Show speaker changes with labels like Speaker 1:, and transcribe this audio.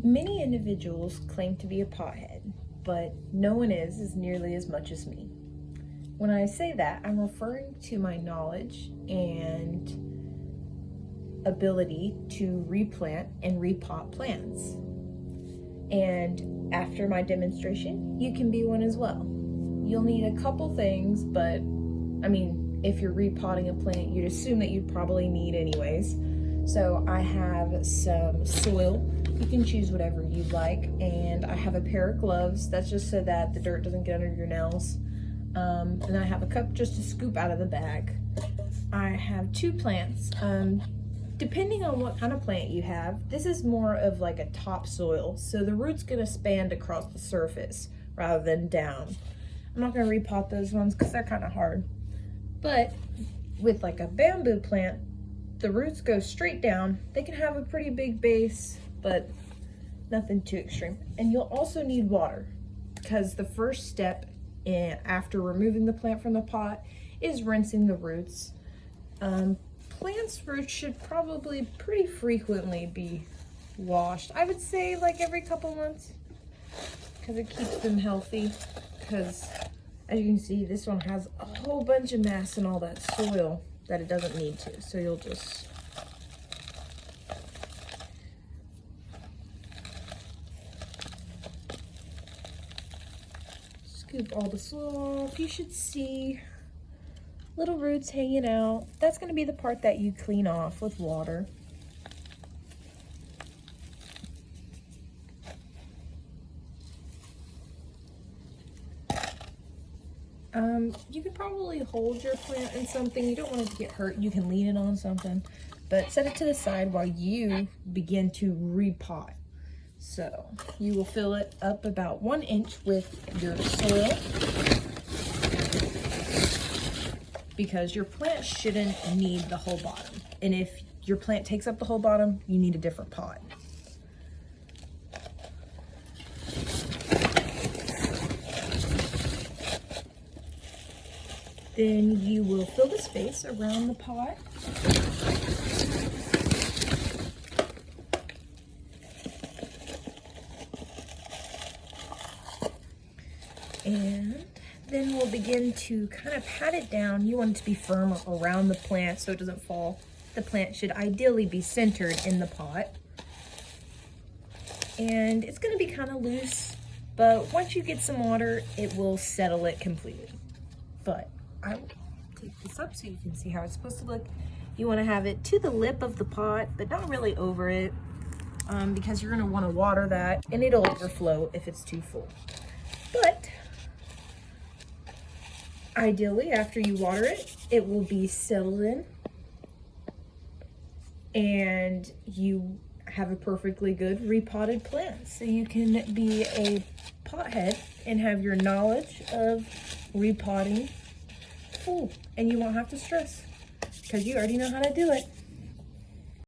Speaker 1: Many individuals claim to be a pothead, but no one is as nearly as much as me. When I say that, I'm referring to my knowledge and ability to replant and repot plants. And after my demonstration, you can be one as well. You'll need a couple things, but if you're repotting a plant, you'd assume that you'd probably need anyways. So I have some soil. You can choose whatever you'd like. And I have a pair of gloves. That's just so that the dirt doesn't get under your nails. And I have a cup just to scoop out of the bag. I have 2 plants. Depending on what kind of plant you have, this is more of like a topsoil. So the root's gonna span across the surface rather than down. I'm not gonna repot those ones because they're kind of hard. But with like a bamboo plant, the roots go straight down. They can have a pretty big base, but nothing too extreme. And you'll also need water because the first step after removing the plant from the pot is rinsing the roots. Plants' roots should probably pretty frequently be washed. I would say like every couple months because it keeps them healthy. Because as you can see, this one has a whole bunch of mass and all that soil that it doesn't need to. So you'll just scoop all the soil off. You should see little roots hanging out. That's going to be the part that you clean off with water. You could probably hold your plant in something. You don't want it to get hurt. You can lean it on something, but set it to the side while you begin to repot. So you will fill it up about 1 inch with your soil, because your plant shouldn't need the whole bottom. And if your plant takes up the whole bottom, you need a different pot. Then you will fill the space around the pot. And then we'll begin to kind of pat it down. You want it to be firm around the plant so it doesn't fall. The plant should ideally be centered in the pot. And it's going to be kind of loose, but once you get some water, it will settle it completely. But I will take this up so you can see how it's supposed to look. You want to have it to the lip of the pot, but not really over it, because you're going to want to water that and it'll overflow if it's too full. But ideally, after you water it, it will be settled in and you have a perfectly good repotted plant. So you can be a pothead and have your knowledge of repotting full, and you won't have to stress because you already know how to do it.